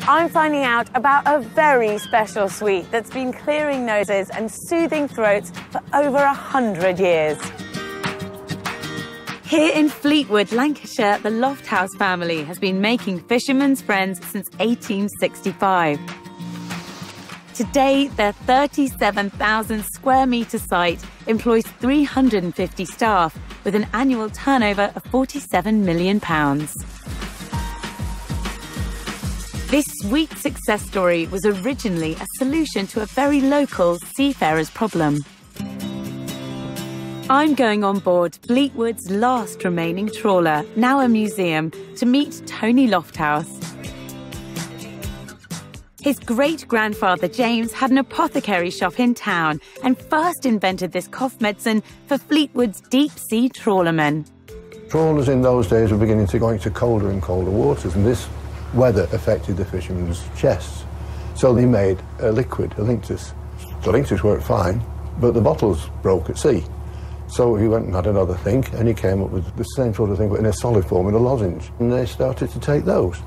I'm finding out about a very special sweet that's been clearing noses and soothing throats for over 100 years. Here in Fleetwood, Lancashire, the Lofthouse family has been making fishermen's friends since 1865. Today, their 37,000 square metre site employs 350 staff with an annual turnover of £47 million. This sweet success story was originally a solution to a very local seafarer's problem. I'm going on board Fleetwood's last remaining trawler, now a museum, to meet Tony Lofthouse. His great-grandfather James had an apothecary shop in town and first invented this cough medicine for Fleetwood's deep-sea trawlermen. Trawlers in those days were beginning to go into colder and colder waters, and this weather affected the fishermen's chests. So they made a liquid, a linctus. The linctus worked fine, but the bottles broke at sea. So he went and had another think, and he came up with the same sort of thing, but in a solid form, in a lozenge. And they started to take those.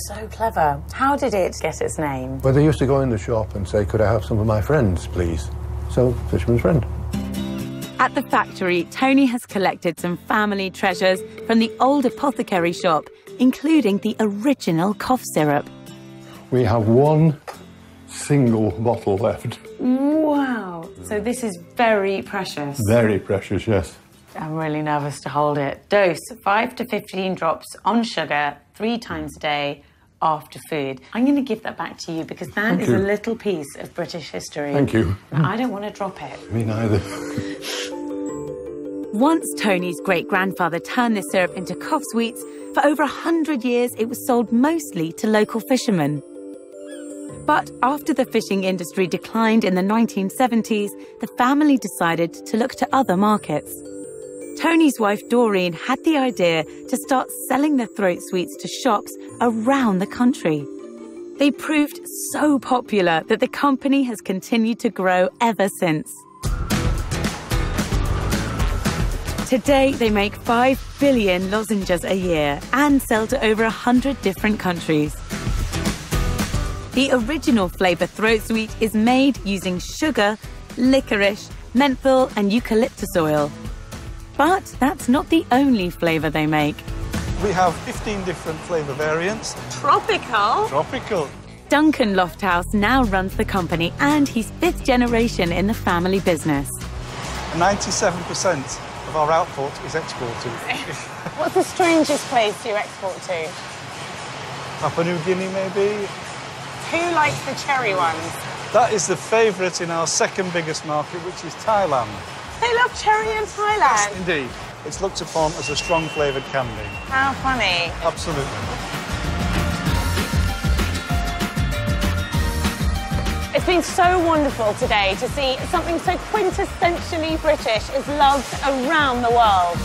So clever. How did it get its name? Well, they used to go in the shop and say, could I have some of my friends, please? So, fisherman's friend. At the factory, Tony has collected some family treasures from the old apothecary shop, including the original cough syrup. We have one single bottle left. Wow. So this is very precious. Very precious, yes. I'm really nervous to hold it. Dose 5 to 15 drops on sugar 3 times a day after food. I'm going to give that back to you because that is a little piece of British history. Thank you. I don't want to drop it. Me neither. Once Tony's great-grandfather turned this syrup into cough sweets, for over 100 years it was sold mostly to local fishermen. But after the fishing industry declined in the 1970s, the family decided to look to other markets. Tony's wife Doreen had the idea to start selling the throat sweets to shops around the country. They proved so popular that the company has continued to grow ever since. Today, they make 5 billion lozenges a year and sell to over 100 different countries. The original flavour throat sweet is made using sugar, licorice, menthol and eucalyptus oil. But that's not the only flavour they make. We have 15 different flavour variants. Tropical? Tropical. Duncan Lofthouse now runs the company and he's 5th generation in the family business. 97% of our output is exported. What's the strangest place you export to? Papua New Guinea, maybe. Who likes the cherry ones? That is the favourite in our second biggest market, which is Thailand. They love cherry in Thailand? Yes, indeed. It's looked upon as a strong flavoured candy. How funny. Absolutely. It's been so wonderful today to see something so quintessentially British is loved around the world.